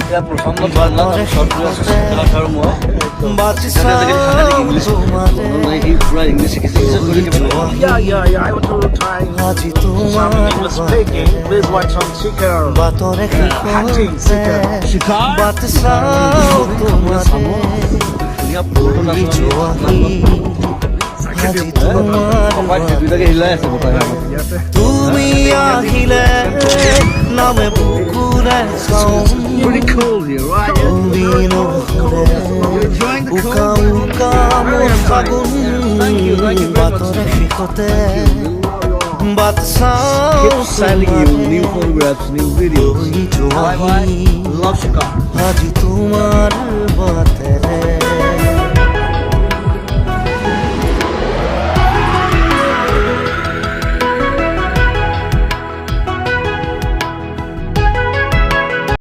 Ya প্রথম বাংলা সরকারি শিক্ষার সময় ইংলিশ পুরো ইংলিশ কিছু করে কি Yeah, I want to try some English speaking. Please watch some chicken. Hunting chicken. ইয়া পুরো না তুমি আহিলে নামে পুকুরে pretty cool here, right? উকা উকা মোর ফাগুন বাতরে শিখতে বাতসাও Keep sending you new photographs, new videos. জোয়াহি Love Chicago. আজি তোমার বাতেরে